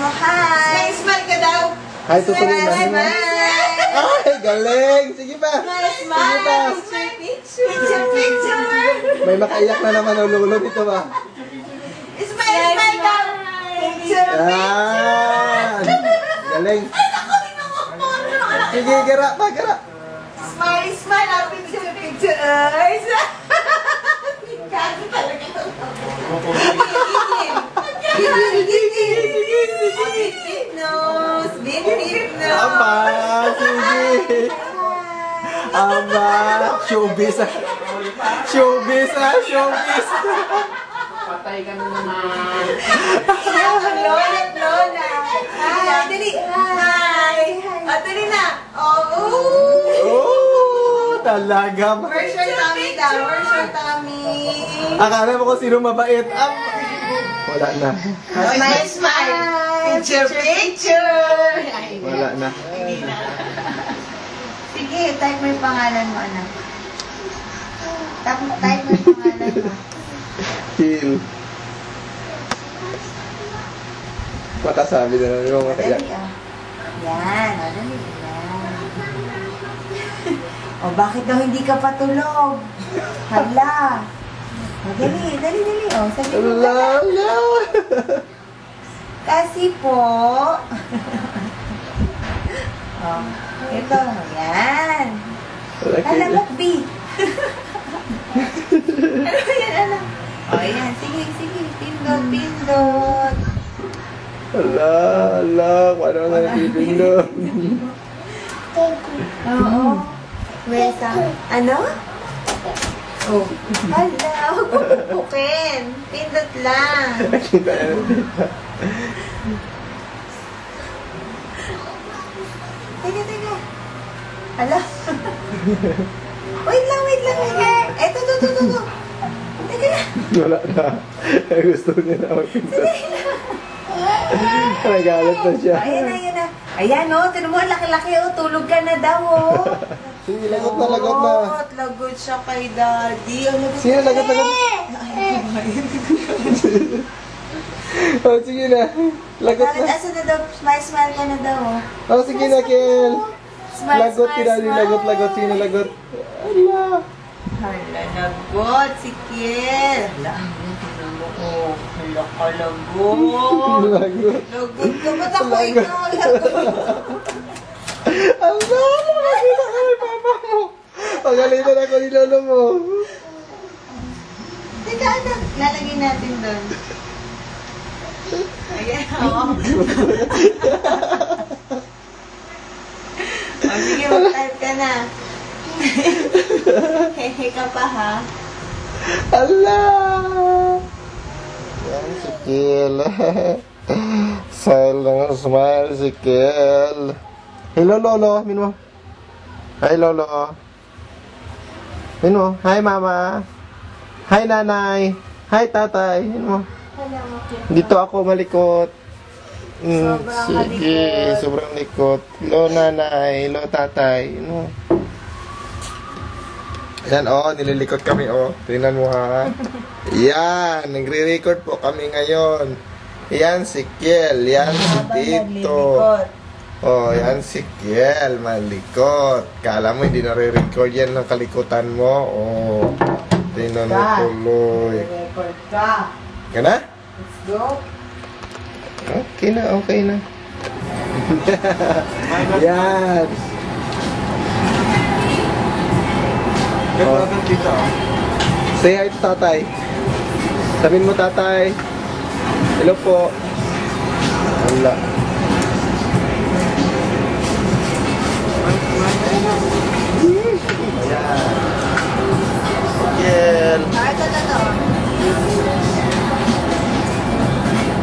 Oh, hi! Smile ka daw! Hi, tutulungan mo. Ay, galing! Sige pa! Sige pa! Picture! May makaiyak na naman ang lolo dito ba? Smile daw! Picture! Yan! Galing! Sige, gara pa, gara! Smile! Picture! Ay, kasi talaga ito. Bip nose! Bip nose! Aba! Sige! Aba! Showbiz ah! Showbiz ah! Showbiz! Patay ka na naman. Lola! Hi! Dali! Hi! Dali na! Oh! Talaga! Where's your tummy daw? Where's your tummy? Akala mo kung sino mabait. Wala na. Smile! Picture! Wala na. Sige, type mo yung pangalan mo, anak. Type mo yung pangalan mo. Chill. Makasabi na lang yung makaiyak. Dali, oh. Yan, o, dali. Yan. O, bakit daw hindi ka patulog? Hala. O, dali. O, sabi mo. Lala! Kasi po. O, ito. Yan. Hala, Mokbi. Ano ba yan, anak? O, yan. Sige. Pindot. Ala, paano nga nagpipindot? Oo. Wesa. Ano? Oh. Hala, huwag mo pupukin. Pindot lang. Nakita na dito. Teka. Hala. Wait lang. Eto. Teka na. Wala na. Gusto niya na magpindot. Nagalit na siya. Ayan na. Ayan, oh. Tinan mo, laki-laki, oh. Tulog ka na daw, oh. Sige, lagot na. Lagot siya kay Daddy. Sige, lagot. Oh, sige na. Lagot na. Asa na daw? Smile ka na daw, oh. Oh, sige na, Kel. Smile. Lagot. Sige na, lagot. Ala. Hala, lagot si Kiel. Hala, tignan mo ko. Hala ka, lagot. Lagot. Lagot ka. Ba't ako ikaw? Lagot. Ala, makita ka ni papa mo. Pagalitan ako ni lolo mo. Teka, anak. Lalagyan natin doon. Ayan, oo. O, sige, mag-type ka na. Hehe ka pa, ha? Ala. Yan si Kel. Smile si Kel. Hello, Lolo. Min mo. Hi, Lolo. Min mo. Hi, Mama. Hi, Nanay. Hi, Tatay. Min mo. Dito ako malikot. Sige, sobrang likot. Hello, Nanay. Hello, Tatay. Ano? Yan, nililikot kami, Tingnan mo, ha. Yan, nagre-record po kami ngayon. Yan si Kiel. Yan si Tito. Yan si Kiel. Malikot. Kala mo, hindi nare-record yan ng kalikutan mo. Tingnan mo tuloy. Record ka. Yan na? Let's go. Okay na. Yan. Say hi to Tatay. Sabihin mo, Tatay. Hello po. Wala. Ayan. Ito.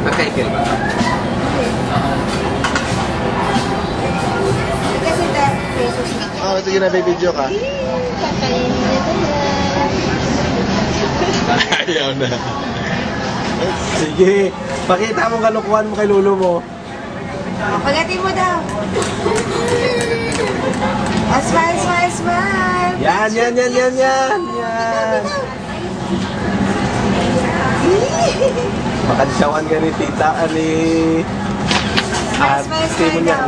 Nakaikil ba? Kasi pesos na. Sige na, baby video ka. Ayaw na. Sige, pakita mo kalukuhan mo kay lolo mo. Pagati mo daw. Smile. Yan. Makadisyawan ka ni tita, Smile, smile, smile daw.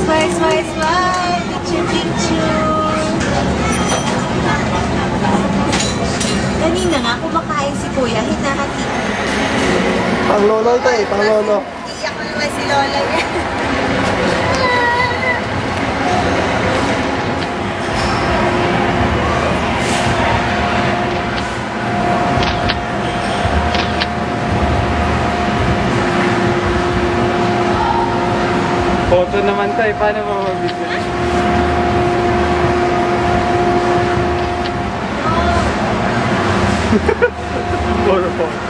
Smile, smile, smile. Picture, picture. Kanina nga, kumakain si Kuya, hinahati. Pang lolo ito eh, pang lolo. Iyak na naman si Lola niya. Photo naman tayo, paano mo mabibigyan? Puro photo.